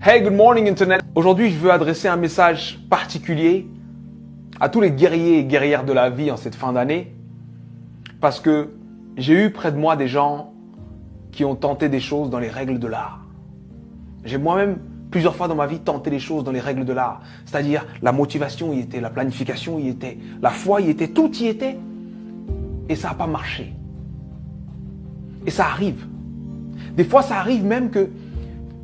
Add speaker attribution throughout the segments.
Speaker 1: Hey, good morning Internet. Aujourd'hui, je veux adresser un message particulier à tous les guerriers et guerrières de la vie en cette fin d'année parce que j'ai eu près de moi des gens qui ont tenté des choses dans les règles de l'art. J'ai moi-même plusieurs fois dans ma vie tenté des choses dans les règles de l'art, c'est-à-dire la motivation y était, la planification y était, la foi y était, tout y était et ça n'a pas marché. Et ça arrive. Des fois, ça arrive même que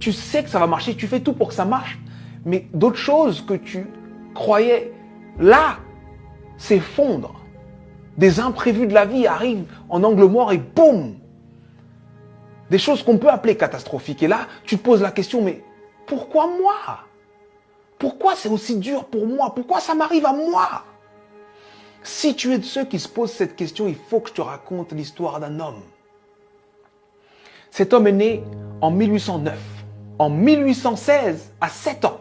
Speaker 1: tu sais que ça va marcher, tu fais tout pour que ça marche, mais d'autres choses que tu croyais là s'effondrent. Des imprévus de la vie arrivent en angle mort et boum! Des choses qu'on peut appeler catastrophiques. Et là, tu te poses la question, mais pourquoi moi? Pourquoi c'est aussi dur pour moi? Pourquoi ça m'arrive à moi? Si tu es de ceux qui se posent cette question, il faut que je te raconte l'histoire d'un homme. Cet homme est né en 1809. En 1816, à 7 ans,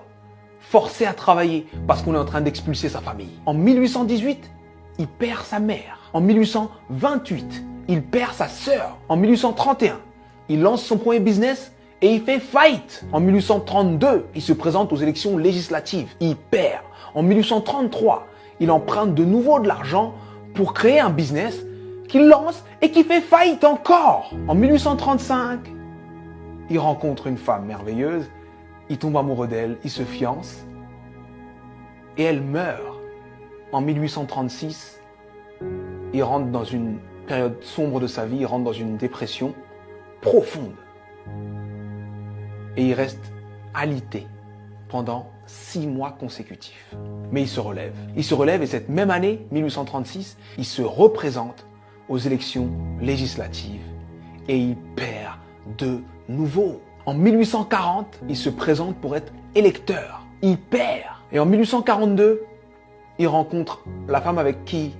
Speaker 1: forcé à travailler parce qu'on est en train d'expulser sa famille. En 1818, il perd sa mère. En 1828, il perd sa sœur. En 1831, il lance son premier business et il fait faillite. En 1832, il se présente aux élections législatives. Il perd. En 1833, il emprunte de nouveau de l'argent pour créer un business qu'il lance et qui fait faillite encore. En 1835, il rencontre une femme merveilleuse, il tombe amoureux d'elle, il se fiance et elle meurt. En 1836, il rentre dans une période sombre de sa vie, il rentre dans une dépression profonde. Et il reste alité pendant 6 mois consécutifs. Mais il se relève. Il se relève et cette même année, 1836, il se représente aux élections législatives et il perd de nouveau. En 1840, il se présente pour être électeur. Il perd. Et en 1842, il rencontre la femme avec qui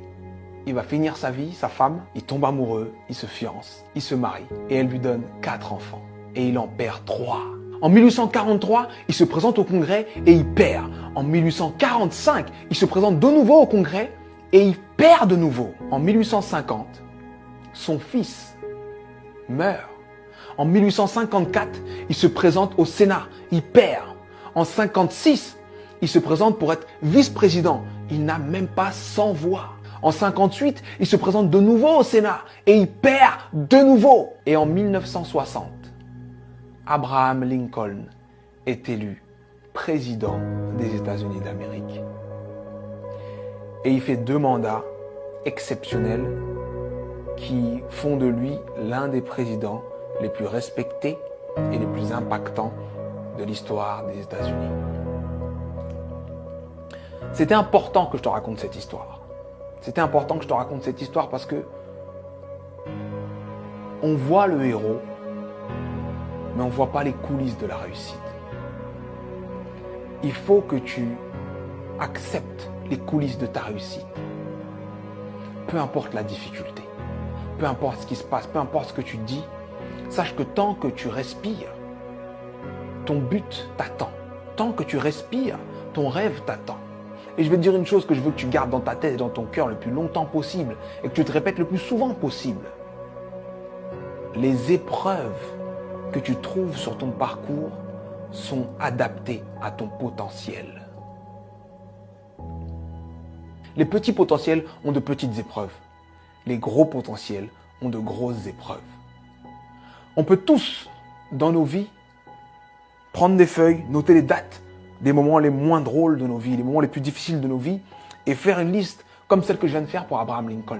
Speaker 1: il va finir sa vie, sa femme. Il tombe amoureux, il se fiance, il se marie et elle lui donne 4 enfants. Et il en perd 3. En 1843, il se présente au Congrès et il perd. En 1845, il se présente de nouveau au Congrès et il perd de nouveau. En 1850, son fils meurt. En 1854, il se présente au Sénat, il perd. En 1956, il se présente pour être vice-président, il n'a même pas 100 voix. En 1958, il se présente de nouveau au Sénat et il perd de nouveau. Et en 1960, Abraham Lincoln est élu président des États-Unis d'Amérique. Et il fait 2 mandats exceptionnels qui font de lui l'un des présidents les plus respectés et les plus impactants de l'histoire des États-Unis. C'était important que je te raconte cette histoire. C'était important que je te raconte cette histoire parce que on voit le héros, mais on ne voit pas les coulisses de la réussite. Il faut que tu acceptes les coulisses de ta réussite. Peu importe la difficulté, peu importe ce qui se passe, peu importe ce que tu dis, sache que tant que tu respires, ton but t'attend. Tant que tu respires, ton rêve t'attend. Et je vais te dire une chose que je veux que tu gardes dans ta tête et dans ton cœur le plus longtemps possible et que tu te répètes le plus souvent possible. Les épreuves que tu trouves sur ton parcours sont adaptées à ton potentiel. Les petits potentiels ont de petites épreuves. Les gros potentiels ont de grosses épreuves. On peut tous, dans nos vies, prendre des feuilles, noter les dates des moments les moins drôles de nos vies, les moments les plus difficiles de nos vies, et faire une liste comme celle que je viens de faire pour Abraham Lincoln.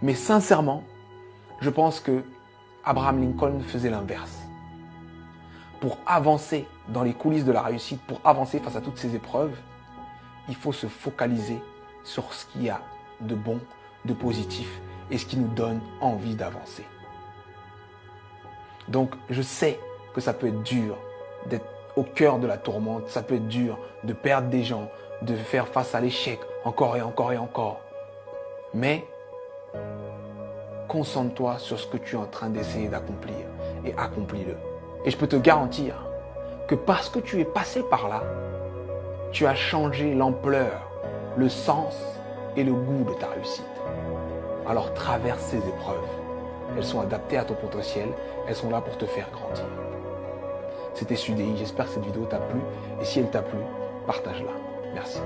Speaker 1: Mais sincèrement, je pense que Abraham Lincoln faisait l'inverse. Pour avancer dans les coulisses de la réussite, pour avancer face à toutes ces épreuves, il faut se focaliser sur ce qu'il y a de bon, de positif, et ce qui nous donne envie d'avancer. Donc, je sais que ça peut être dur d'être au cœur de la tourmente, ça peut être dur de perdre des gens, de faire face à l'échec encore et encore et encore. Mais, concentre-toi sur ce que tu es en train d'essayer d'accomplir et accomplis-le. Et je peux te garantir que parce que tu es passé par là, tu as changé l'ampleur, le sens et le goût de ta réussite. Alors traverse ces épreuves. Elles sont adaptées à ton potentiel, elles sont là pour te faire grandir. C'était Sudei. J'espère que cette vidéo t'a plu. Et si elle t'a plu, partage-la. Merci.